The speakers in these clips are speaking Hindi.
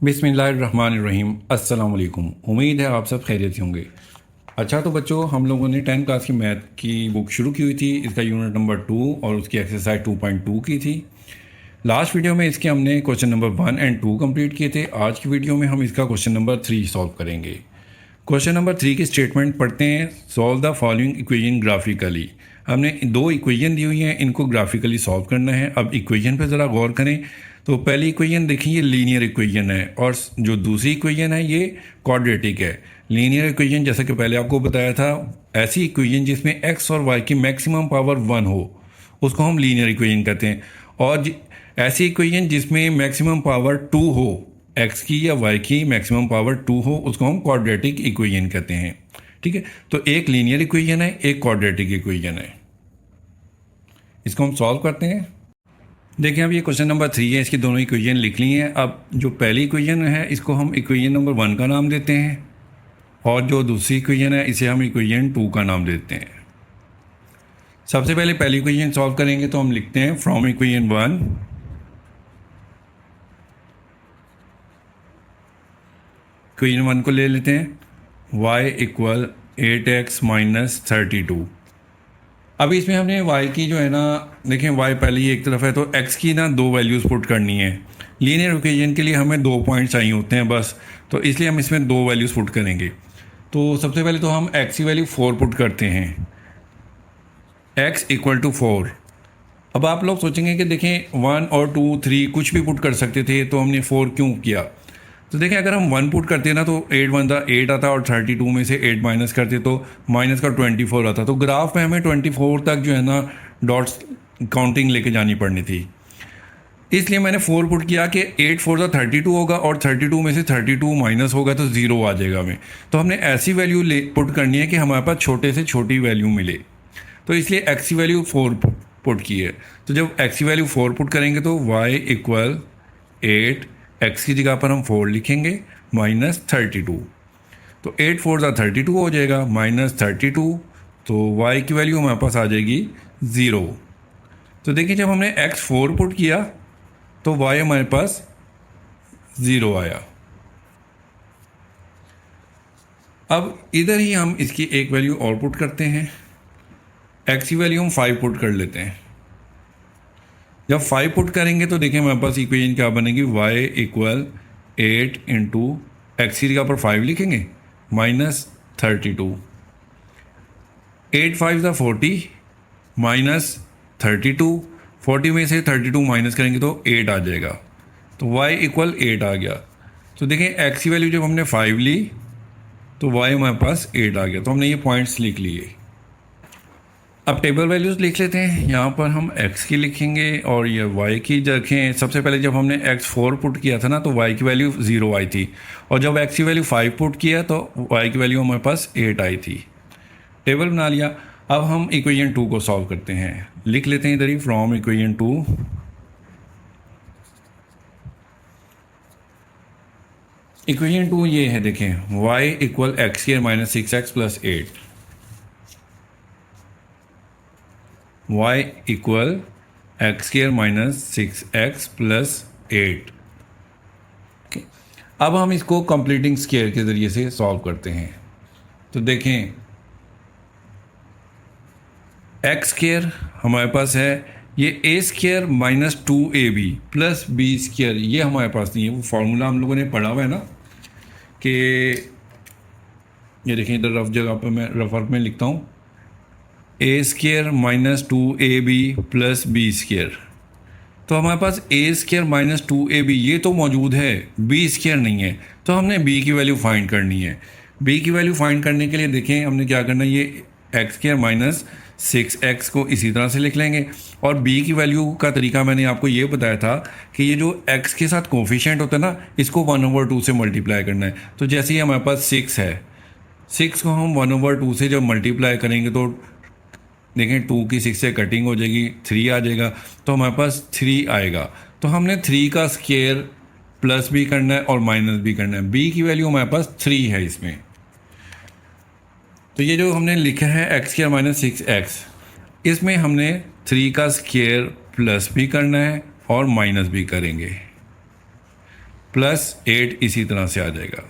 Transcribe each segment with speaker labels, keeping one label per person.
Speaker 1: बिस्मिल्लाहिर्रहमानिर्रहीम। अस्सलाम वालेकुम। उम्मीद है आप सब खैरियत से होंगे। अच्छा, तो बच्चों, हम लोगों ने 10th क्लास की मैथ की बुक शुरू की हुई थी। इसका यूनिट नंबर 2 और उसकी एक्सरसाइज 2.2 की थी। लास्ट वीडियो में इसके हमने क्वेश्चन नंबर 1 और 2 कंप्लीट किए थे। आज की वीडियो में हम इसका क्वेश्चन नंबर 3 सॉल्व करेंगे। क्वेश्चन नंबर 3 की स्टेटमेंट पढ़ते हैं। Solve the following equation graphically. हमने दो इक्वेशन दी हुई हैं, इनको ग्राफिकली सॉल्व करना है। अब इक्वेशन पे ज़रा गौर करें। तो पहली इक्वेशन देखिए, ये लीनियर इक्वेशन है और जो दूसरी इक्वेशन है ये क्वाड्रेटिक है। लीनियर इक्वेशन, जैसा कि पहले आपको बताया था, ऐसी इक्वेशन जिसमें एक्स और वाई की मैक्सिमम पावर 1 हो उसको हम लीनियर इक्वेशन कहते हैं। और ऐसी इक्वेशन जिसमें मैक्सिमम पावर 2 हो, एक्स की या वाई की मैक्सिमम पावर 2 हो, उसको हम क्वाड्रेटिक इक्वेशन कहते हैं। ठीक है, तो एक लीनियर इक्वेशन है, एक क्वाड्रेटिक इक्वेशन है। इसको हम सॉल्व करते हैं। देखिए, अब ये क्वेश्चन नंबर 3 है, इसकी दोनों इक्वेशन लिख ली हैं। अब जो पहली इक्वेशन है इसको हम इक्वेशन नंबर 1 का नाम देते हैं और जो दूसरी इक्वेशन है इसे हम इक्वेशन 2 का नाम देते हैं। सबसे पहले पहली इक्वेशन सॉल्व करेंगे तो हम लिखते हैं फ्रॉम इक्वेशन 1 इक्वेशन 1 को ले लेते हैं, y इक्वल 8x माइनस 32। अभी इसमें हमने y की जो है ना, देखें y पहले ही एक तरफ है तो x की ना दो वैल्यूज़ पुट करनी है। लीनियर इक्वेशन के लिए हमें 2 पॉइंट चाहिए होते हैं बस, तो इसलिए हम इसमें दो वैल्यूज़ पुट करेंगे। तो सबसे पहले तो हम x की वैल्यू 4 पुट करते हैं, x इक्वल टू 4। अब आप लोग सोचेंगे कि देखें 1 और 2 3 कुछ भी पुट कर सकते थे, तो हमने 4 क्यों किया। तो देखें, अगर हम 1 पुट करते ना तो 8 1 था 8 आता, और 32 में से 8 माइनस करते तो माइनस का 24 आता। तो ग्राफ में हमें 24 तक जो है ना डॉट्स काउंटिंग लेके जानी पड़नी थी। इसलिए मैंने 4 पुट किया कि 8 4 था 32 होगा और 32 में से 32 माइनस होगा तो 0 आ जाएगा हमें। तो हमने ऐसी वैल्यू पुट करनी है कि हमारे पास छोटे से छोटी वैल्यू मिले। तो इसलिए एक्स की वैल्यू 4 पुट की है। तो जब एक्स की वैल्यू 4 पुट करेंगे तो y इक्वल 8, एक्स की जगह पर हम 4 लिखेंगे, माइनस 32। तो 8 4 का 32 हो जाएगा, माइनस 32। तो y की वैल्यू हमारे पास आ जाएगी 0। तो देखिए, जब हमने x 4 पुट किया तो y हमारे पास 0 आया। अब इधर ही हम इसकी एक वैल्यू और पुट करते हैं, x की वैल्यू हम 5 पुट कर लेते हैं। जब 5 पुट करेंगे तो देखिए हमारे पास इक्वेशन क्या बनेगी, y इक्वल 8 इंटू एक्स की जगह पर 5 लिखेंगे, माइनस 32। 8 5 ज़ा 40 माइनस 32। 40 में से 32 माइनस करेंगे तो 8 आ जाएगा। तो y इक्वल 8 आ गया। तो देखें, एक्स की वैल्यू जब हमने 5 ली तो y हमारे पास 8 आ गया। तो हमने ये पॉइंट्स लिख लिए। अब टेबल वैल्यूज़ लिख लेते हैं। यहाँ पर हम x की लिखेंगे और ये y की रखें। सबसे पहले जब हमने x 4 पुट किया था ना तो y की वैल्यू 0 आई थी, और जब x की वैल्यू 5 पुट किया तो y की वैल्यू हमारे पास 8 आई थी। टेबल बना लिया। अब हम इक्वेशन 2 को सॉल्व करते हैं। लिख लेते हैं इधर ही, फ्रॉम इक्वेशन 2 इक्वेशन 2 ये है, देखें y equal x square minus 6x plus 8, y equal x square minus 6x plus 8। अब हम इसको कंप्लीटिंग स्क्वायर के ज़रिए से सॉल्व करते हैं। तो देखें, एक्स स्क्वायर हमारे पास है, ये a square minus 2ab plus b square, ये हमारे पास नहीं है। वो फार्मूला हम लोगों ने पढ़ा हुआ है ना कि ये देखें, इधर रफ जगह पर मैं रफ वर्क में लिखता हूँ, a square minus 2ab plus b square. तो हमारे पास ए स्क्वायर माइनस 2ab ये तो मौजूद है, बी स्क्वायर नहीं है। तो हमने बी की वैल्यू फाइंड करनी है। बी की वैल्यू फाइंड करने के लिए देखें हमने क्या करना है, ये एक्स स्क्वायर माइनस 6x को इसी तरह से लिख लेंगे। और b की वैल्यू का तरीका मैंने आपको ये बताया था कि ये जो x के साथ कोफिशिएंट होता है ना, इसको 1/2 से मल्टीप्लाई करना है। तो जैसे ही हमारे पास 6 है, 6 को हम 1/2 से जब मल्टीप्लाई करेंगे तो देखें 2 की 6 से कटिंग हो जाएगी, 3 आ जाएगा। तो हमारे पास 3 आएगा। तो हमने 3 का स्क्वायर प्लस भी करना है और माइनस भी करना है। b की वैल्यू हमारे पास 3 है इसमें। तो ये जो हमने लिखा है एक्स स्क्वायर माइनस 6x, इसमें हमने 3 का स्क्वायर प्लस भी करना है और माइनस भी करेंगे। प्लस 8 इसी तरह से आ जाएगा।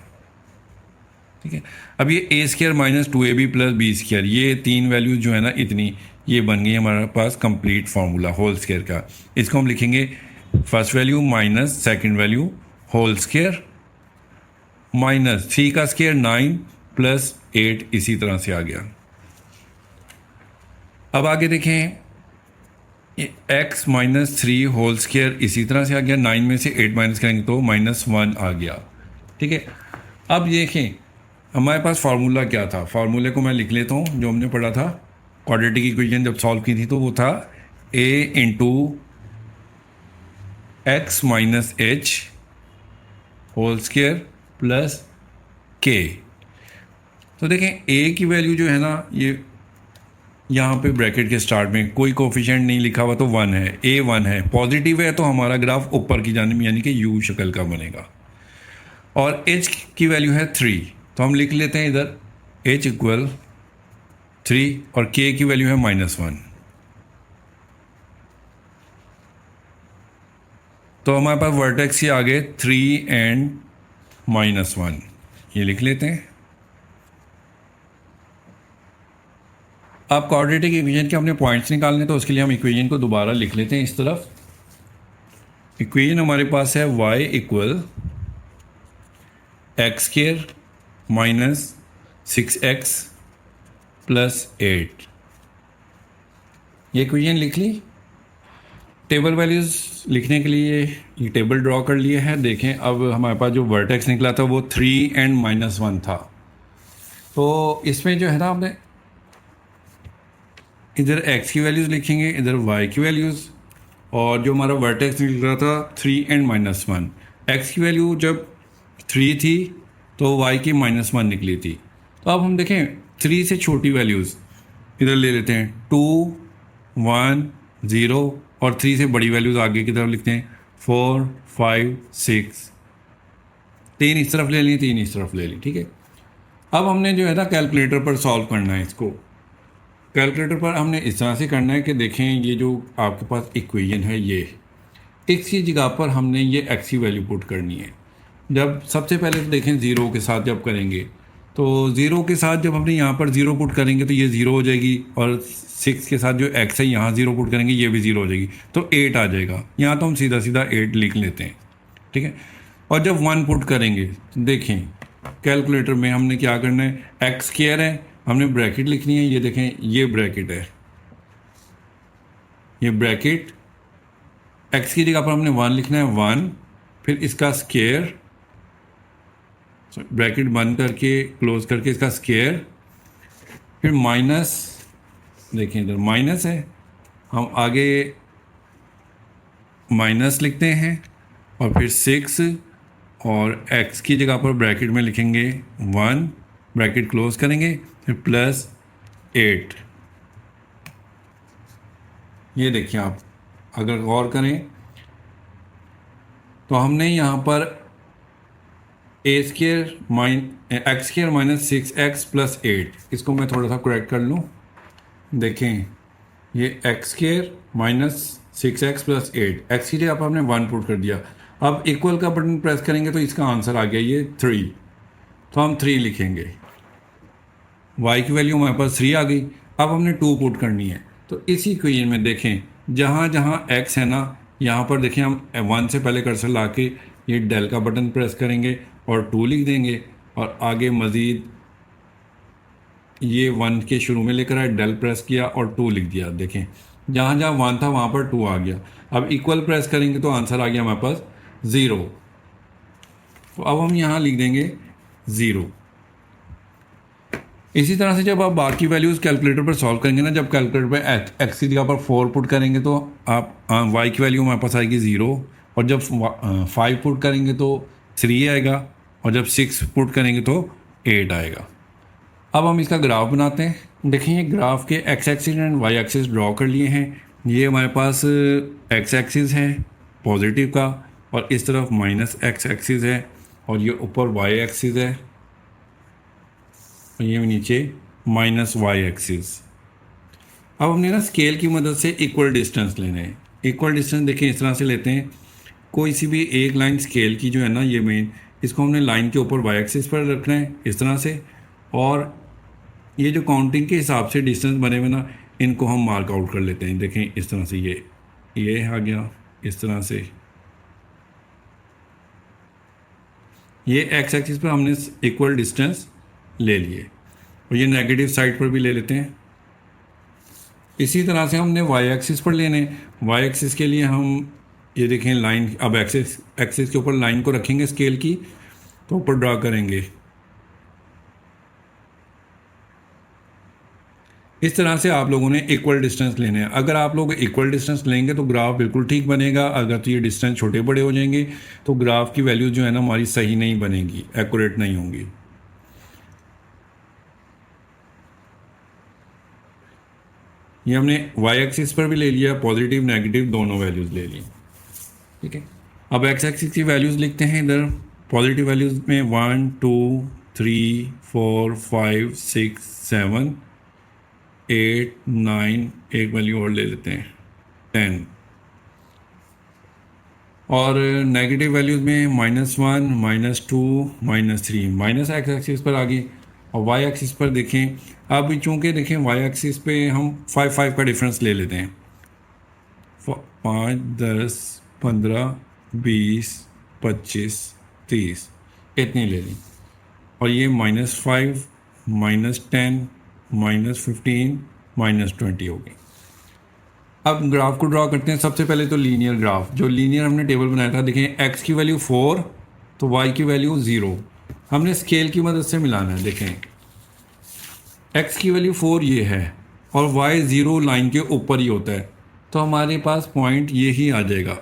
Speaker 1: ठीक है, अब ये a square minus 2ab plus b square, ये तीन वैल्यूज जो है ना इतनी, ये बन गई हमारे पास कंप्लीट फार्मूला होल स्क्वायर का। इसको हम लिखेंगे first value minus second value whole square minus 3 का स्क्वायर 9 प्लस 8 इसी तरह से आ गया। अब आगे देखें, x माइनस 3 होल स्क्वायर इसी तरह से आ गया, 9 में से 8 माइनस करेंगे तो -1 आ गया। ठीक है, अब देखें हमारे पास फार्मूला क्या था, फार्मूले को मैं लिख लेता हूँ जो हमने पढ़ा था क्वाड्रेटिक इक्वेशन जब सॉल्व की थी, तो वो था a into x minus H whole square plus K. तो देखें a की वैल्यू जो है ना, ये यहाँ पे ब्रैकेट के स्टार्ट में कोई कोफिशिएंट नहीं लिखा हुआ तो 1 है, a 1 है, पॉजिटिव है तो हमारा ग्राफ ऊपर की जानिब यानी कि यू शक्ल का बनेगा। और h की वैल्यू है 3, तो हम लिख लेते हैं इधर h इक्वल 3 और k की वैल्यू है -1। तो हमारे पास वर्टेक्स के आगे 3 एंड -1 ये लिख लेते हैं। अब क्वाड्रेटिक इक्वेशन के हमने पॉइंट्स निकालने, तो उसके लिए हम इक्वेशन को दोबारा लिख लेते हैं इस तरफ। इक्वेशन हमारे पास है y equal x square minus 6x plus 8। ये इक्वेशन लिख ली। टेबल वैल्यूज़ लिखने के लिए ये टेबल ड्रॉ कर लिए है। देखें अब हमारे पास जो वर्टेक्स निकला था वो 3 एंड -1 था, तो इसमें जो है ना हमने इधर x की वैल्यूज़ लिखेंगे, इधर y की वैल्यूज़, और जो हमारा वर्टेक्स निकल रहा था 3 एंड -1, x की वैल्यू जब 3 थी तो y की -1 निकली थी। तो अब हम देखें 3 से छोटी वैल्यूज़ इधर ले लेते हैं, 2 1 0, और 3 से बड़ी वैल्यूज़ आगे की तरफ लिखते हैं 4 5 6। 3 इस तरफ ले ली, 3 इस तरफ ले ली। ठीक है, अब हमने जो है ना कैलकुलेटर पर सॉल्व करना है इसको। कैलकुलेटर पर हमने इस तरह से करना है कि देखें ये जो आपके पास इक्वेशन है, ये x की जगह पर हमने ये x की वैल्यू पुट करनी है। जब सबसे पहले तो देखें 0 के साथ जब करेंगे, तो 0 के साथ जब हमने यहाँ पर 0 पुट करेंगे तो ये 0 हो जाएगी, और 6 के साथ जो x है यहाँ 0 पुट करेंगे ये भी 0 हो जाएगी, तो 8 आ जाएगा। यहाँ तो हम सीधा सीधा 8 लिख लेते हैं। ठीक है, और जब 1 पुट करेंगे तो देखें कैलकुलेटर में हमने क्या करना है, एक्स स्क्वायर है, हमने ब्रैकेट लिखनी है। ये देखें ये ब्रैकेट है, ये ब्रैकेट x की जगह पर हमने 1 लिखना है, 1, फिर इसका स्क्वायर, ब्रैकेट बंद करके क्लोज करके इसका स्क्वायर, फिर माइनस, देखें इधर माइनस है, हम आगे माइनस लिखते हैं, और फिर 6, और x की जगह पर ब्रैकेट में लिखेंगे 1, ब्रैकेट क्लोज करेंगे, फिर प्लस 8। ये देखिए आप अगर गौर करें तो हमने यहाँ पर x square minus 6x plus 8, इसको मैं थोड़ा सा करेक्ट कर लूँ। देखें ये x square minus 6x plus 8, x की जगह पर हमने 1 पुट कर दिया। अब इक्वल का बटन प्रेस करेंगे तो इसका आंसर आ गया ये 3, तो हम 3 लिखेंगे। y की वैल्यू हमारे पास 3 आ गई। अब हमने 2 पुट करनी है, तो इसी इक्वेशन में देखें जहाँ जहाँ x है ना, यहाँ पर देखें हम 1 से पहले कर्सर ला के ये डेल का बटन प्रेस करेंगे और 2 लिख देंगे, और आगे मज़ीद ये 1 के शुरू में लेकर आए, डेल प्रेस किया और 2 लिख दिया। देखें जहाँ जहाँ 1 था वहाँ पर 2 आ गया। अब इक्वल प्रेस करेंगे तो आंसर आ गया हमारे पास 0, तो अब हम यहाँ लिख देंगे 0। इसी तरह से जब आप बाकी वैल्यूज़ कैलकुलेटर पर सॉल्व करेंगे ना, जब कैलकुलेटर पर एक्स की जगह पर 4 पुट करेंगे तो आप वाई की वैल्यू हमारे पास आएगी 0, और जब 5 पुट करेंगे तो 3 आएगा, और जब 6 पुट करेंगे तो 8 आएगा। अब हम इसका ग्राफ बनाते हैं। देखिए ग्राफ के x axis and y axis draw कर लिए हैं। ये हमारे पास एक्स एक्सिस है पॉजिटिव का, और इस तरफ माइनस एक्स एक्सिस है, और ये ऊपर वाई एक्सिस है, और ये नीचे माइनस वाई एक्सिस। अब हमने ना स्केल की मदद से इक्वल डिस्टेंस लेने हैं। इक्वल डिस्टेंस देखिए इस तरह से लेते हैं, कोई सी भी एक लाइन स्केल की जो है ना, ये मेन, इसको हमने लाइन के ऊपर वाई एक्सिस पर रखना है इस तरह से, और ये जो काउंटिंग के हिसाब से डिस्टेंस बने हुए ना, इनको हम मार्क आउट कर लेते हैं। देखें इस तरह से, ये आ गया इस तरह से, ये एक्स एक्सिस पर हमने इक्वल डिस्टेंस ले लिए, और ये नेगेटिव साइड पर भी ले लेते हैं। इसी तरह से हमने वाई एक्सिस पर लेने, वाई एक्सिस के लिए हम ये देखें लाइन, अब एक्सिस के ऊपर लाइन को रखेंगे स्केल की, तो ऊपर ड्रा करेंगे इस तरह से। आप लोगों ने इक्वल डिस्टेंस लेने हैं। अगर आप लोग इक्वल डिस्टेंस लेंगे तो ग्राफ बिल्कुल ठीक बनेगा। अगर तो ये डिस्टेंस छोटे बड़े हो जाएंगे तो ग्राफ की वैल्यू जो है ना हमारी सही नहीं बनेगी, एक्यूरेट नहीं होंगी। ये हमने वाई एक्सिस पर भी ले लिया, पॉजिटिव नेगेटिव दोनों वैल्यूज़ ले ली, ठीक है। अब एक्स एक्सिस की वैल्यूज़ लिखते हैं इधर। पॉजिटिव वैल्यूज़ में 1 2 3 4 5 6 7 8 9, एक वैल्यू और ले लेते हैं 10, और नेगेटिव वैल्यूज़ में -1 -2 -3, माइनस एक्स एक्सिस पर आ गई। और वाई एक्सिस पर देखें, अब चूँकि देखें वाई एक्सिस पे हम 5 5 का डिफरेंस ले लेते हैं, 5 10 15 20 25 30, इतनी ले ली। और ये -5 -10 -15 -20 हो गई। अब ग्राफ को ड्रॉ करते हैं। सबसे पहले तो लीनियर ग्राफ, जो लीनियर हमने टेबल बनाया था, देखें एक्स की वैल्यू 4 तो वाई की वैल्यू 0, हमने स्केल की मदद से मिलाना है। देखें एक्स की वैल्यू 4 ये है और वाई 0 लाइन के ऊपर ही होता है, तो हमारे पास पॉइंट ये ही आ जाएगा।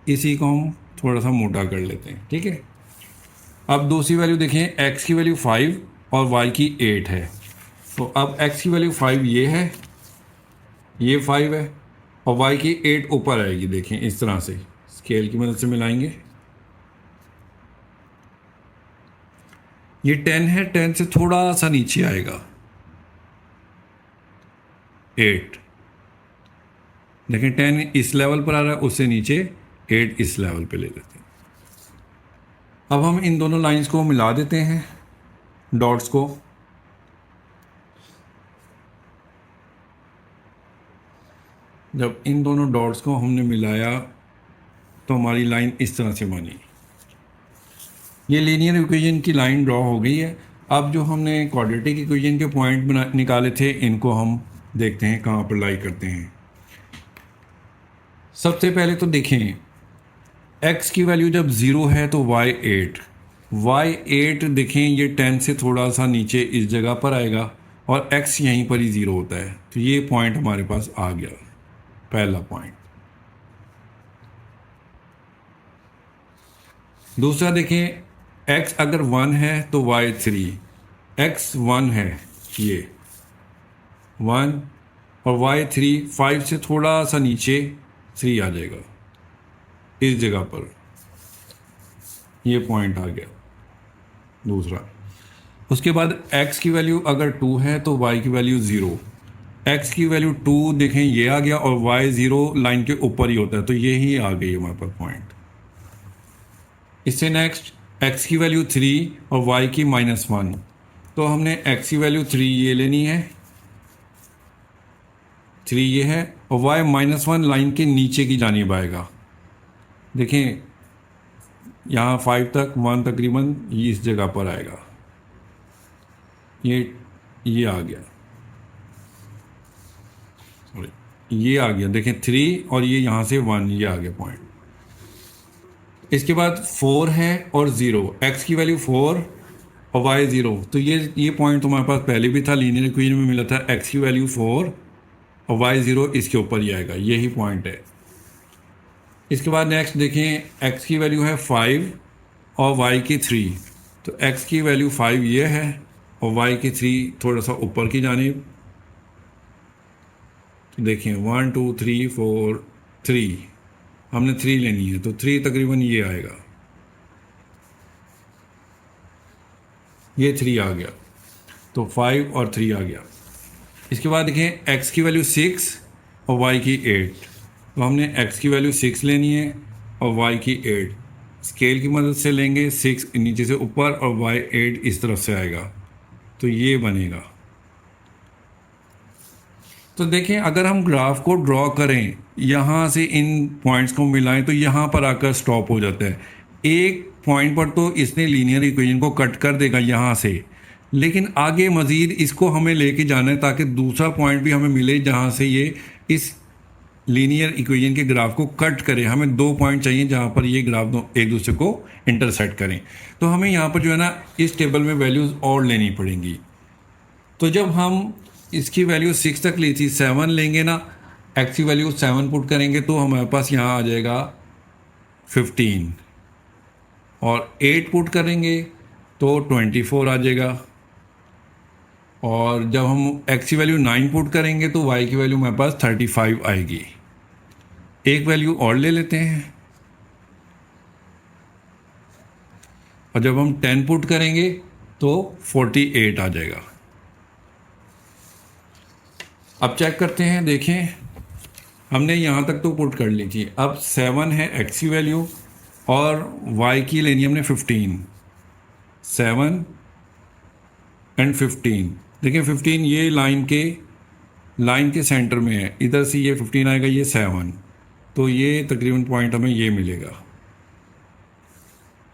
Speaker 1: इसी को हम थोड़ा सा मोटा कर लेते हैं, ठीक है। अब दूसरी वैल्यू देखें, एक्स की वैल्यू 5 और वाई की 8 है, तो अब एक्स की वैल्यू 5 ये है, ये 5 है, और वाई की 8 ऊपर आएगी। देखें इस तरह से स्केल की मदद से मिलाएंगे। ये 10 है, 10 से थोड़ा सा नीचे आएगा 8। देखें 10 इस लेवल पर आ रहा है, उससे नीचे 8 इस लेवल पे ले लेते हैं। अब हम इन दोनों लाइंस को मिला देते हैं, डॉट्स को। जब इन दोनों डॉट्स को हमने मिलाया तो हमारी लाइन इस तरह से बनी। ये लीनियर इक्वेशन की लाइन ड्रॉ हो गई है। अब जो हमने क्वाड्रेटिक इक्वेशन के पॉइंट निकाले थे, इनको हम देखते हैं कहाँ पर लाई करते हैं। सबसे पहले तो देखें, x की वैल्यू जब 0 है तो y8 देखें, ये 10 से थोड़ा सा नीचे इस जगह पर आएगा और x यहीं पर ही 0 होता है, तो ये पॉइंट हमारे पास आ गया, पहला पॉइंट। दूसरा देखें, x अगर 1 है तो y3, x 1 है, ये 1, और y3 5 से थोड़ा सा नीचे 3 आ जाएगा इस जगह पर, ये पॉइंट आ गया दूसरा। उसके बाद x की वैल्यू अगर 2 है तो y की वैल्यू 0, x की वैल्यू 2 देखें ये आ गया, और y 0 लाइन के ऊपर ही होता है, तो ये ही आ गई हमारे पास पॉइंट। इससे नेक्स्ट x की वैल्यू 3 और y की -1, तो हमने x की वैल्यू 3 ये लेनी है, 3 ये है, और y -1 लाइन के नीचे की जानिब आएगा। देखें यहाँ 5 तक 1 तकरीबन ये इस जगह पर आएगा, ये आ गया, सॉरी ये आ गया। देखें 3 और ये यहाँ से 1, ये आ गया पॉइंट। इसके बाद 4 है और 0, x की वैल्यू 4 और y 0, तो ये पॉइंट तुम्हारे पास पहले भी था, लीनियर इक्वेशन में मिला था, x की वैल्यू 4 और y 0 इसके ऊपर ही आएगा, यही पॉइंट है। इसके बाद नेक्स्ट देखें, x की वैल्यू है 5 और y की 3, तो x की वैल्यू 5 ये है और y की 3 थोड़ा सा ऊपर की जानिब। तो देखें 1 2 3 4 3, हमने 3 लेनी है, तो 3 तकरीबन ये आएगा, ये 3 आ गया, तो 5 और 3 आ गया। इसके बाद देखें x की वैल्यू 6 और y की 8, तो हमने x की वैल्यू 6 लेनी है और y की 8। स्केल की मदद से लेंगे, 6 नीचे से ऊपर और y 8 इस तरफ से आएगा, तो ये बनेगा। तो देखें, अगर हम ग्राफ को ड्रॉ करें, यहाँ से इन पॉइंट्स को मिलाएं तो यहाँ पर आकर स्टॉप हो जाता है। एक पॉइंट पर तो इसने लीनियर इक्वेशन को कट कर देगा यहाँ से, लेकिन आगे मज़ीद इसको हमें लेके जाना है ताकि दूसरा पॉइंट भी हमें मिले जहाँ से ये इस लीनियर इक्वेशन के ग्राफ को कट करें। हमें 2 पॉइंट चाहिए जहाँ पर ये ग्राफ एक दूसरे को इंटरसेक्ट करें। तो हमें यहाँ पर जो है ना, इस टेबल में वैल्यूज़ और लेनी पड़ेंगी। तो जब हम इसकी वैल्यू 6 तक ली थी, 7 लेंगे ना, एक्स की वैल्यू 7 पुट करेंगे तो हमारे पास यहाँ आ जाएगा 15, और 8 पुट करेंगे तो 24 आ जाएगा। और जब हम एक्स की वैल्यू 9 पुट करेंगे तो वाई की वैल्यू हमारे पास 35 आएगी। एक वैल्यू और ले लेते हैं, और जब हम 10 पुट करेंगे तो 48 आ जाएगा। अब चेक करते हैं, देखें हमने यहाँ तक तो पुट कर ली थी। अब 7 है एक्स की वैल्यू और वाई की लेनी हमने 15, 7 एंड 15। देखिए 15 ये लाइन के सेंटर में है, इधर से ये 15 आएगा, ये 7, तो ये तकरीबन पॉइंट हमें ये मिलेगा।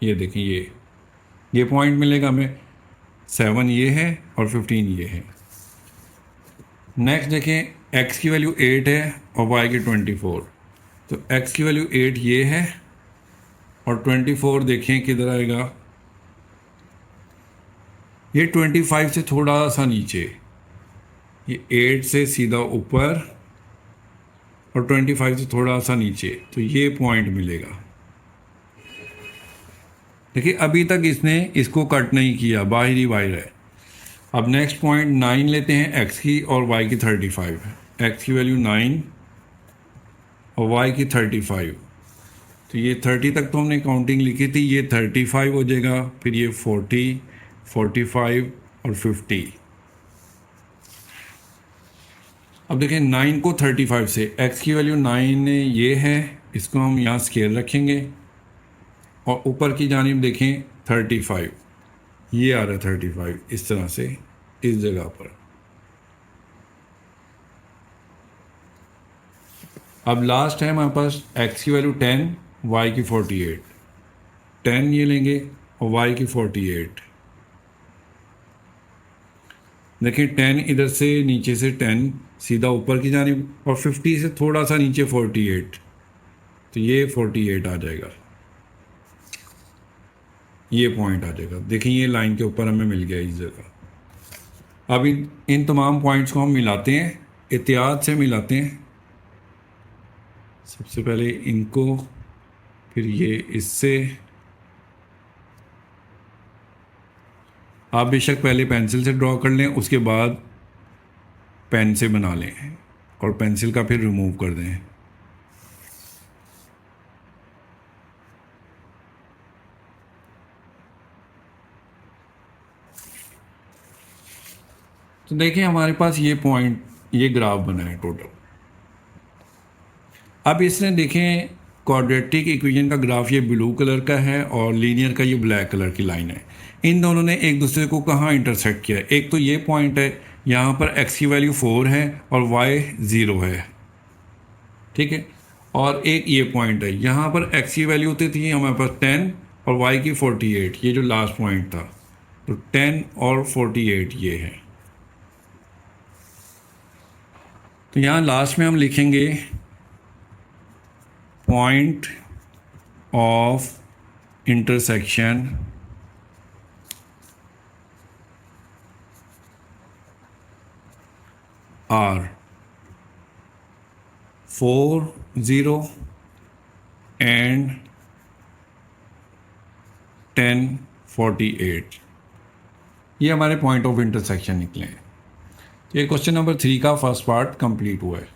Speaker 1: ये देखिए ये पॉइंट मिलेगा हमें, 7 ये है और 15 ये है। नेक्स्ट देखें, x की वैल्यू 8 है और y की 24, तो x की वैल्यू 8 ये है और 24 देखें किधर आएगा, ये 25 से थोड़ा सा नीचे, ये 8 से सीधा ऊपर और 25 से थोड़ा सा नीचे, तो ये पॉइंट मिलेगा। देखिए अभी तक इसने इसको कट नहीं किया, बाहर ही बाहर है। अब नेक्स्ट पॉइंट 9 लेते हैं, x की और y की 35, x की वैल्यू 9 और y की 35, तो ये 30 तक तो हमने काउंटिंग लिखी थी, ये 35 हो जाएगा, फिर ये 40, 45 और 50। अब देखें 9 को 35 से, x की वैल्यू 9 ये है, इसको हम यहाँ स्केल रखेंगे और ऊपर की जानिब देखें 35, ये आ रहा है 35 इस तरह से इस जगह पर। अब लास्ट है हमारे पास x की वैल्यू 10, y की 48, 10 ये लेंगे और y की 48। देखिए 10 इधर से नीचे से 10 सीधा ऊपर की जानिब और 50 से थोड़ा सा नीचे 48, तो ये 48 आ जाएगा, ये पॉइंट आ जाएगा। देखिए ये लाइन के ऊपर हमें मिल गया इस जगह। अब इन तमाम पॉइंट्स को हम मिलाते हैं, एहतियात से मिलाते हैं। सबसे पहले इनको, फिर ये इससे। आप बेशक पहले पेंसिल से ड्रॉ कर लें, उसके बाद पेन से बना लें और पेंसिल का फिर रिमूव कर दें। तो देखिए हमारे पास ये पॉइंट, ये ग्राफ बना है टोटल। अब इसने देखें क्वाड्रेटिक इक्वेशन का ग्राफ ये ब्लू कलर का है और लीनियर का ये ब्लैक कलर की लाइन है। इन दोनों ने एक दूसरे को कहाँ इंटरसेक्ट किया? एक तो ये पॉइंट है, यहाँ पर x की वैल्यू 4 है और y 0 है, ठीक है। और एक ये पॉइंट है, यहाँ पर x की वैल्यू होती थी हमारे पास 10 और y की 48, ये जो लास्ट पॉइंट था, तो 10 और 48 ये है। तो यहाँ लास्ट में हम लिखेंगे point of intersection are 4, 0 and 10, 48। ये हमारे पॉइंट ऑफ इंटरसेक्शन निकले हैं। तो ये क्वेश्चन नंबर 3 का फर्स्ट पार्ट कंप्लीट हुआ है।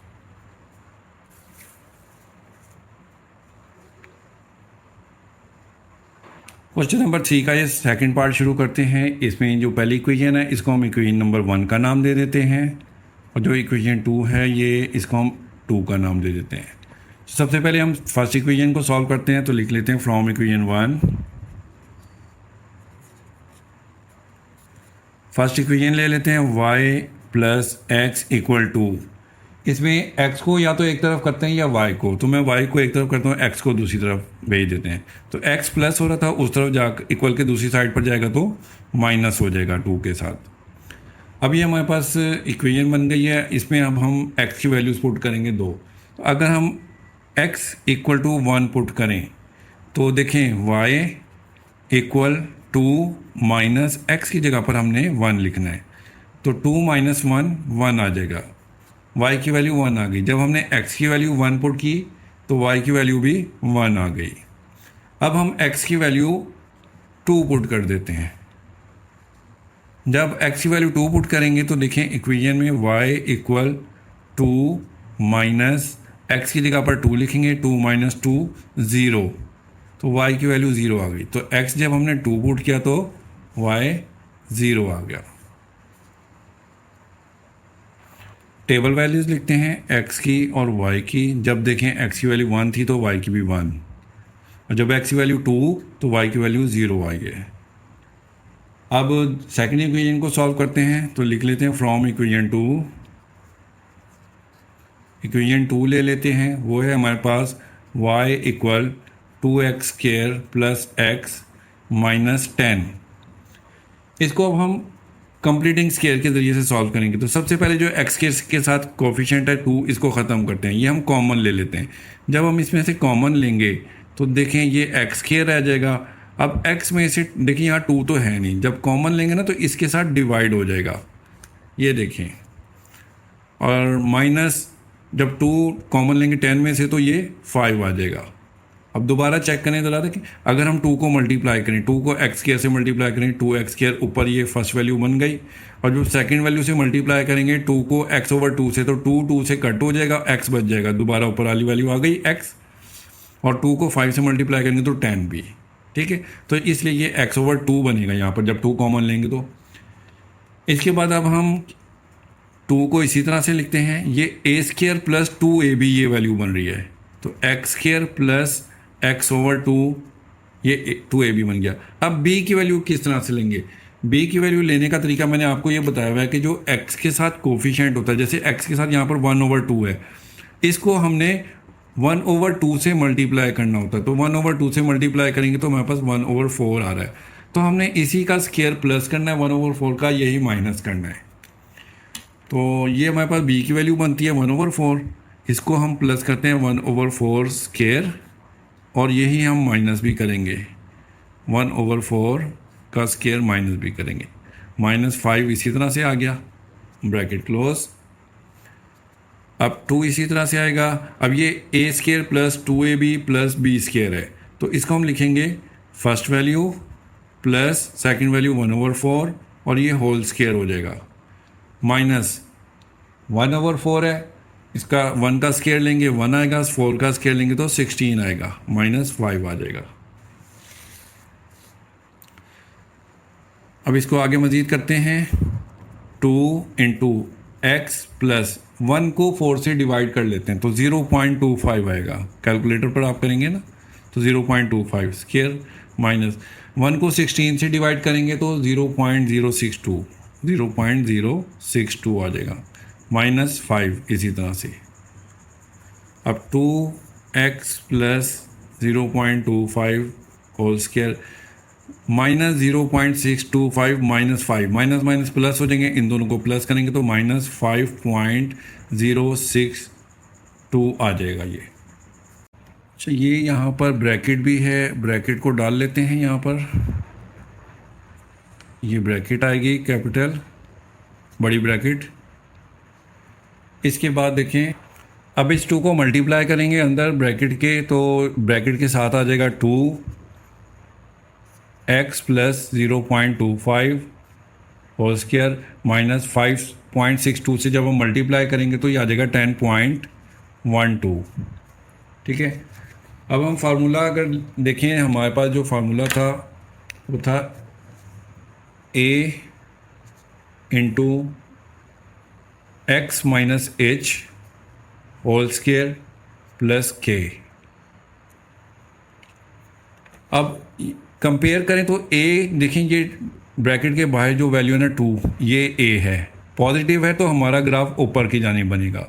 Speaker 1: क्वेश्चन नंबर 3 का ये सेकंड पार्ट शुरू करते हैं। इसमें जो पहली इक्वेशन है इसको हम इक्वेशन नंबर 1 का नाम दे देते हैं, और जो इक्वेशन 2 है ये इसको हम 2 का नाम दे देते हैं। सबसे पहले हम फर्स्ट इक्वेशन को सॉल्व करते हैं, तो लिख लेते हैं फ्रॉम इक्वेशन 1। फर्स्ट इक्वेशन ले लेते हैं y plus x equal to, इसमें x को या तो एक तरफ करते हैं या y को, तो मैं y को एक तरफ करता हूँ, x को दूसरी तरफ भेज देते हैं। तो x प्लस हो रहा था, उस तरफ जा इक्वल के दूसरी साइड पर जाएगा तो माइनस हो जाएगा 2 के साथ। अब ये हमारे पास इक्वेशन बन गई है, इसमें अब हम x की वैल्यूज़ पुट करेंगे 2। तो अगर हम x इक्वल टू 1 पुट करें तो देखें y इक्वल 2 माइनस एक्स की जगह पर हमने 1 लिखना है, तो 2 माइनस 1 1 आ जाएगा, y की वैल्यू 1 आ गई। जब हमने x की वैल्यू 1 पुट की तो y की वैल्यू भी 1 आ गई। अब हम x की वैल्यू 2 पुट कर देते हैं। जब x की वैल्यू 2 पुट करेंगे तो देखें इक्वेशन में y इक्वल 2 माइनस एक्स की जगह पर 2 लिखेंगे, 2 माइनस 2 0, तो y की वैल्यू 0 आ गई। तो x जब हमने 2 पुट किया तो y 0 आ गया। टेबल वैल्यूज़ लिखते हैं x की और y की। जब देखें x की वैल्यू 1 थी तो y की भी 1, और जब x की वैल्यू 2 तो y की वैल्यू 0 आई है। अब सेकंड इक्वेशन को सॉल्व करते हैं, तो लिख लेते हैं फ्रॉम इक्वेशन 2। इक्वेशन 2 ले लेते हैं, वो है हमारे पास y equal 2x square plus x minus 10। इसको अब हम कंप्लीटिंग स्केयर के ज़रिए से सॉल्व करेंगे। तो सबसे पहले जो एक्स के साथ कोफिशिएंट है 2, इसको ख़त्म करते हैं, ये हम कॉमन ले लेते हैं। जब हम इसमें से कॉमन लेंगे तो देखें ये एक्स स्क्वायर रह जाएगा। अब एक्स में से देखिए यहाँ 2 तो है नहीं, जब कॉमन लेंगे ना तो इसके साथ डिवाइड हो जाएगा, ये देखें, और माइनस जब 2 कॉमन लेंगे 10 में से तो ये 5 आ जाएगा। अब दोबारा चेक करें ज़रा, देखिए अगर हम 2 को मल्टीप्लाई करें, 2 को एक्स स्क्वायर से मल्टीप्लाई करें, 2x स्क्वायर ऊपर ये फर्स्ट वैल्यू बन गई, और जब सेकंड वैल्यू से मल्टीप्लाई करेंगे 2 को x ओवर 2 से, तो 2 से कट हो जाएगा, x बच जाएगा, दोबारा ऊपर वाली वैल्यू आ गई x, और 2 को 5 से मल्टीप्लाई करेंगे तो 10 भी, ठीक है। तो इसलिए ये x ओवर 2 बनेगा यहाँ पर जब 2 कॉमन लेंगे तो। इसके बाद अब हम 2 को इसी तरह से लिखते हैं, ये a स्क्वायर प्लस 2ab ये वैल्यू बन रही है, तो x square plus x over 2, ये 2ab बन गया। अब b की वैल्यू किस तरह से लेंगे? b की वैल्यू लेने का तरीका मैंने आपको ये बताया हुआ है कि जो x के साथ कोफिशिएंट होता है, जैसे x के साथ यहाँ पर 1 ओवर 2 है, इसको हमने 1 ओवर 2 से मल्टीप्लाई करना होता है। तो 1 ओवर 2 से मल्टीप्लाई करेंगे तो हमारे पास 1 ओवर 4 आ रहा है, तो हमने इसी का स्क्वायर प्लस करना है, 1 ओवर 4 का यही माइनस करना है। तो ये हमारे पास b की वैल्यू बनती है 1 ओवर 4, इसको हम प्लस करते हैं 1 ओवर 4 स्क्वायर, और यही हम माइनस भी करेंगे, 1 ओवर 4 का स्क्वायर माइनस भी करेंगे, -5 इसी तरह से आ गया, ब्रैकेट क्लोज। अब 2 इसी तरह से आएगा। अब ये a square plus 2ab plus b square है, तो इसको हम लिखेंगे first value plus second value 1 over 4, और ये होल स्क्वायर हो जाएगा, माइनस 1 ओवर 4 है, इसका 1 का स्क्वायर लेंगे 1 आएगा, 4 का स्क्वायर लेंगे तो 16 आएगा, -5 आ जाएगा। अब इसको आगे मज़ीद करते हैं, 2 इंटू एक्स प्लस 1 को 4 से डिवाइड कर लेते हैं तो 0.25 आएगा, कैलकुलेटर पर आप करेंगे ना तो 0.25 स्क्वायर, माइनस 1 को 16 से डिवाइड करेंगे तो 0.062 आ जाएगा, -5 इसी तरह से। अब 2x plus 0.25 whole square minus 0.625 -5, minus minus plus हो जाएंगे, इन दोनों को प्लस करेंगे तो -5.062 आ जाएगा ये। अच्छा, ये यहाँ पर ब्रैकेट भी है, ब्रैकेट को डाल लेते हैं यहाँ पर, ये ब्रैकेट आएगी कैपिटल बड़ी ब्रैकेट। इसके बाद देखें, अब इस 2 को मल्टीप्लाई करेंगे अंदर ब्रैकेट के, तो ब्रैकेट के साथ आ जाएगा 2x plus 0.25 whole square minus 5.62 से जब हम मल्टीप्लाई करेंगे तो ये आ जाएगा 10.12, ठीक है। अब हम फार्मूला अगर देखें, हमारे पास जो फार्मूला था वो था a into x minus H whole square plus K. अब कंपेयर करें तो ए देखें, ये ब्रैकेट के बाहर जो वैल्यू है ना 2, ये ए है, पॉजिटिव है तो हमारा ग्राफ ऊपर की जानी बनेगा।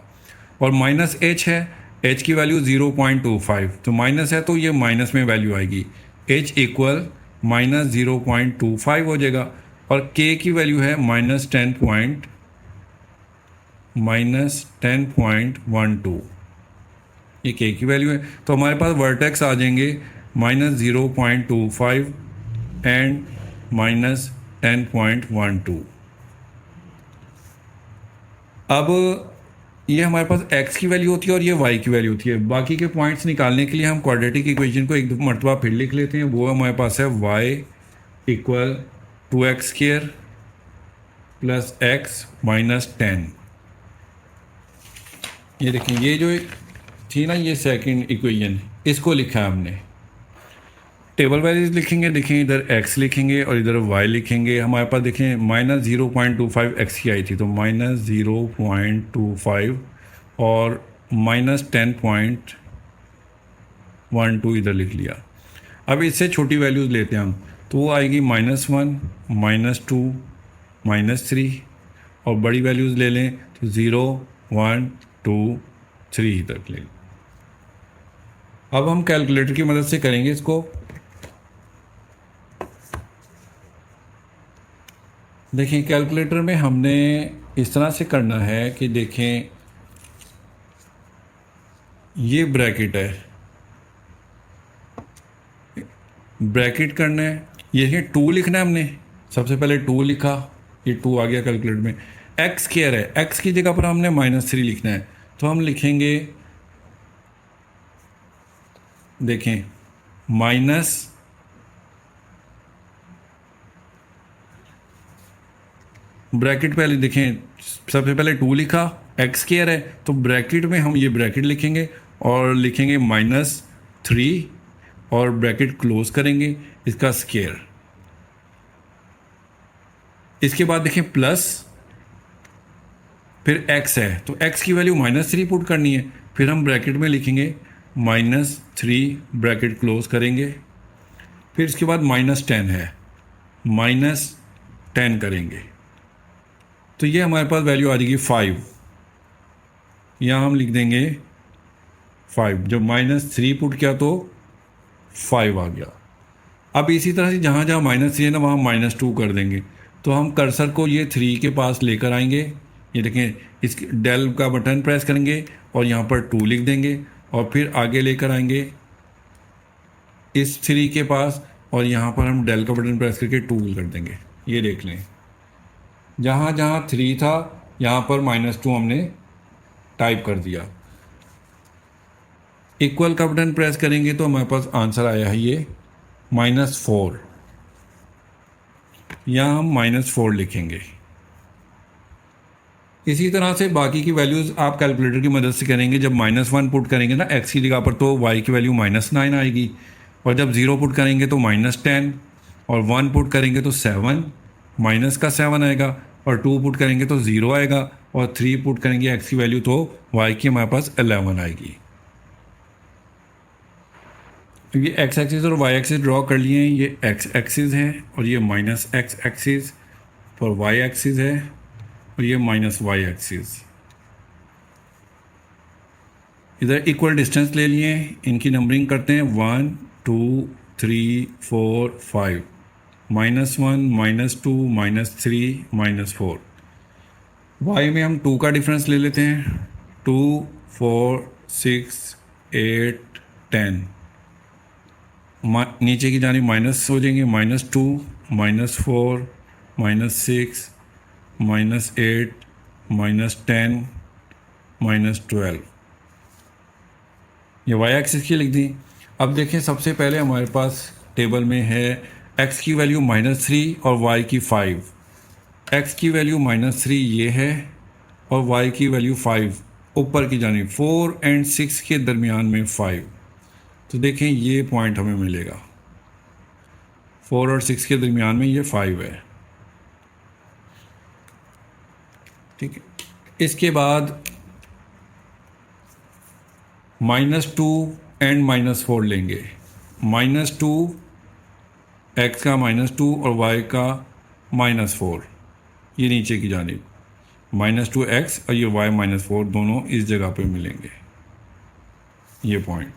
Speaker 1: और माइनस एच है, एच की वैल्यू 0.25, तो माइनस है तो ये माइनस में वैल्यू आएगी, एच इक्वल माइनस 0.25 हो जाएगा। और के की वैल्यू है -10.12, ये के की वैल्यू है। तो हमारे पास वर्टेक्स आ जाएंगे -0.25 एंड -10.12। अब ये हमारे पास x की वैल्यू होती है और ये y की वैल्यू होती है। बाकी के पॉइंट्स निकालने के लिए हम क्वाड्रेटिक इक्वेशन को एक दो मरतबा फिर लिख लेते हैं। वो हमारे पास है y equal 2x² plus x minus 10। ये देखें, ये जो थी ना ये सेकंड इक्वेशन, इसको लिखा है हमने। टेबल वैल्यूज लिखेंगे, देखें इधर x लिखेंगे और इधर y लिखेंगे। हमारे पास देखें -0.25 x की आई थी, तो -0.25 और -10.12 इधर लिख लिया। अब इससे छोटी वैल्यूज़ लेते हैं हम, तो वो आएगी -1, -2, -3, और बड़ी वैल्यूज़ ले लें तो 0, 1, 2, 3 तक ले। अब हम कैलकुलेटर की मदद से करेंगे इसको। देखें, कैलकुलेटर में हमने इस तरह से करना है कि देखें ये ब्रैकेट है, ब्रैकेट करना है, ये देखें 2 लिखना है हमने। सबसे पहले 2 लिखा, ये 2 आ गया कैलकुलेटर में। एक्स केयर है, एक्स की जगह पर हमने -3 लिखना है, तो हम लिखेंगे, देखें माइनस ब्रैकेट पहले देखें, सबसे पहले 2 लिखा, एक्स केयर है तो ब्रैकेट में हम ये ब्रैकेट लिखेंगे और लिखेंगे -3 और ब्रैकेट क्लोज करेंगे, इसका स्केयर। इसके बाद देखें प्लस, फिर x है तो x की वैल्यू -3 पुट करनी है, फिर हम ब्रैकेट में लिखेंगे -3 ब्रैकेट क्लोज करेंगे। फिर इसके बाद -10 है, -10 करेंगे, तो ये हमारे पास वैल्यू आ जाएगी 5। यहाँ हम लिख देंगे 5, जब -3 पुट किया तो 5 आ गया। अब इसी तरह से जहाँ जहाँ -3 है ना वहाँ -2 कर देंगे, तो हम कर्सर को ये 3 के पास लेकर आएंगे। ये देखें, इस डेल का बटन प्रेस करेंगे और यहाँ पर 2 लिख देंगे, और फिर आगे लेकर आएंगे इस 3 के पास और यहाँ पर हम डेल का बटन प्रेस करके 2 कर देंगे। ये देख लें, जहाँ जहाँ 3 था यहाँ पर -2 हमने टाइप कर दिया। इक्वल का बटन प्रेस करेंगे तो हमारे पास आंसर आया है ये -4। यहाँ हम -4 लिखेंगे। इसी तरह से बाकी की वैल्यूज़ आप कैलकुलेटर की मदद से करेंगे। जब -1 पुट करेंगे ना x की जगह पर तो y की वैल्यू -9 आएगी, और जब 0 पुट करेंगे तो -10, और 1 पुट करेंगे तो 7, माइनस का 7 आएगा, और 2 पुट करेंगे तो 0 आएगा, और 3 पुट करेंगे x की वैल्यू तो y की हमारे पास 11 आएगी। ये x एक्सिस और y एक्सिस ड्रॉ कर लिए हैं, ये x एक्सिस है और ये -x एक्सिस, और y एक्सिस है और ये -y एक्सिस। इधर इक्वल डिस्टेंस ले लिए, इनकी नंबरिंग करते हैं 1, 2, 3, 4, 5, -1, -2, -3, -4। y में हम 2 का डिफरेंस ले लेते हैं, 2, 4, 6, 8, 10। नीचे की जानी माइनस हो जाएंगे, -2, -4, -6, -8, -10, -12। ये y एक्सिस की लिख दी। अब देखें, सबसे पहले हमारे पास टेबल में है x की वैल्यू -3 और y की 5। x की वैल्यू -3 ये है और y की वैल्यू 5 ऊपर की जानी, 4 और 6 के दरमियान में 5। तो देखें ये पॉइंट हमें मिलेगा, 4 और 6 के दरमियान में ये 5 है। ठीक है, इसके बाद -2 एंड -4 लेंगे। -2 x का -2 और y का -4, ये नीचे की जानिब -2x और ये y -4 दोनों इस जगह पे मिलेंगे, ये पॉइंट।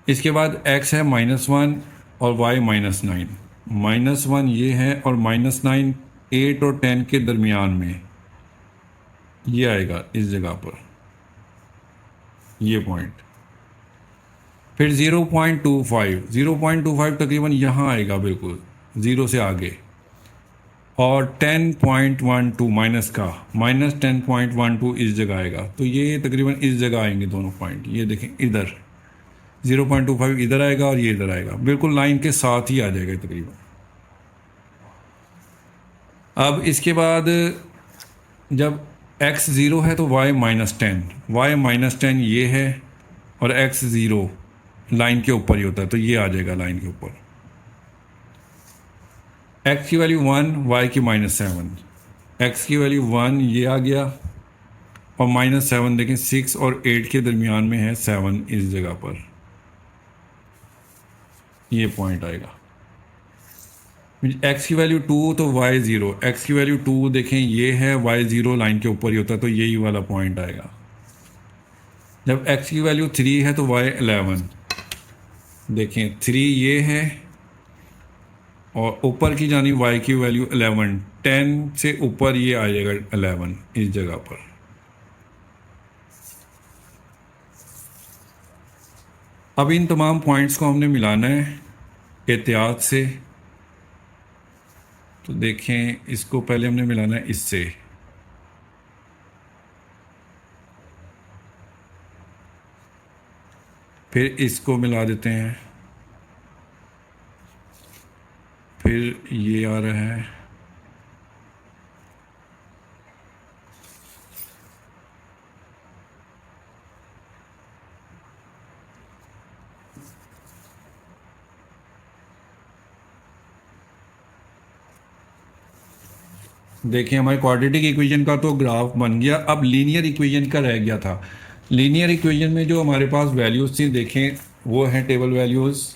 Speaker 1: इसके बाद x है -1 और y -9। -1 ये है और -9 8 और 10 के दरमियान में ये आएगा इस जगह पर, ये पॉइंट। फिर 0.25 तकरीबन यहाँ आएगा, बिल्कुल 0 से आगे। और 10.12 माइनस का -10.12 इस जगह आएगा। तो ये तकरीबन इस जगह आएंगे दोनों पॉइंट। ये देखें, इधर 0.25 इधर आएगा और ये इधर आएगा, बिल्कुल लाइन के साथ ही आ जाएगा तकरीबन। अब इसके बाद जब x 0 है तो y -10 ये है और x 0 लाइन के ऊपर ही होता है, तो ये आ जाएगा लाइन के ऊपर। x की वैल्यू 1, y की -7, x की वैल्यू 1 ये आ गया और -7 देखें 6 और 8 के दरमियान में है 7 इस जगह पर, ये पॉइंट आएगा। x की वैल्यू 2 तो y 0, x की वैल्यू 2 देखें ये है, y 0 लाइन के ऊपर ही होता है, तो यही वाला पॉइंट आएगा। जब x की वैल्यू 3 है तो y 11, देखें 3 ये है और ऊपर की जानी y की वैल्यू 11, 10 से ऊपर ये आ जाएगा 11 इस जगह पर। अब इन तमाम पॉइंट्स को हमने मिलाना है एहतियात से। तो देखें, इसको पहले हमने मिलाना है इससे, फिर इसको मिला देते हैं, फिर ये आ रहा है, देखिए हमारे क्वाड्रेटिक इक्वेशन का तो ग्राफ बन गया। अब लीनियर इक्वेशन का रह गया था। लीनियर इक्वेशन में जो हमारे पास वैल्यूज़ थी, देखें वो हैं टेबल वैल्यूज़।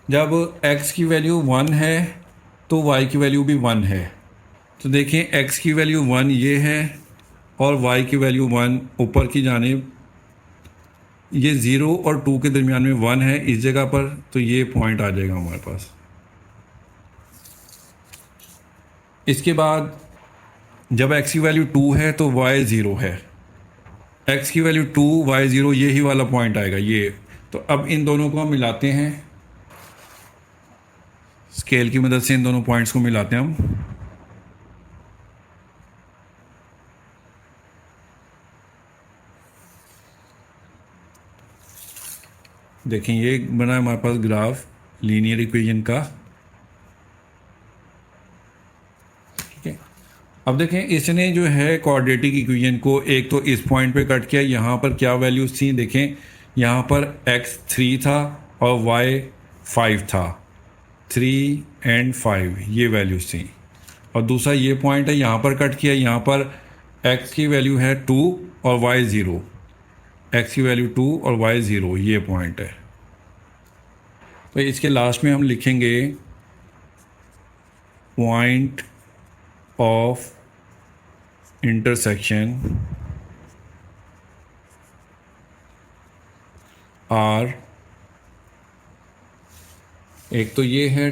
Speaker 1: जब x की वैल्यू 1 है तो y की वैल्यू भी 1 है। तो देखें x की वैल्यू 1 ये है और y की वैल्यू 1 ऊपर की जानिब, ये 0 और 2 के दरमियान में 1 है इस जगह पर, तो ये पॉइंट आ जाएगा हमारे पास। इसके बाद जब x की वैल्यू 2 है तो y 0 है, x की वैल्यू 2 y 0 यही वाला पॉइंट आएगा ये। तो अब इन दोनों को हम मिलाते हैं, स्केल की मदद से इन दोनों पॉइंट्स को मिलाते हैं हम। देखें ये बना है हमारे पास ग्राफ लीनियर इक्वेशन का, ठीक है। अब देखें इसने जो है क्वाड्रेटिक इक्वेशन को एक तो इस पॉइंट पे कट किया। यहाँ पर क्या वैल्यूज थी, देखें यहाँ पर x 3 था और y 5 था, 3 एंड 5 ये वैल्यूज थी। और दूसरा ये पॉइंट है, यहाँ पर कट किया, यहाँ पर x की वैल्यू है 2 और y 0, x की वैल्यू 2 और y 0 ये पॉइंट है। तो इसके लास्ट में हम लिखेंगे पॉइंट ऑफ इंटरसेक्शन आर, एक तो ये है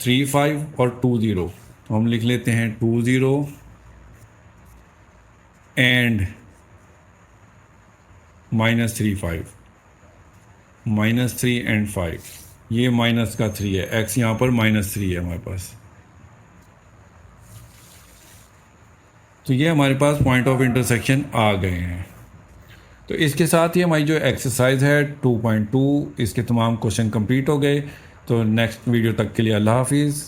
Speaker 1: 3 5 और 2 0, तो हम लिख लेते हैं 2 0 एंड -3 5, -3 एंड 5, ये माइनस का 3 है, x यहाँ पर -3 है हमारे पास। तो ये हमारे पास पॉइंट ऑफ इंटरसेक्शन आ गए हैं। तो इसके साथ ही हमारी जो एक्सरसाइज है 2.2, इसके तमाम क्वेश्चन कंप्लीट हो गए। तो नेक्स्ट वीडियो तक के लिए अल्लाह हाफिज़।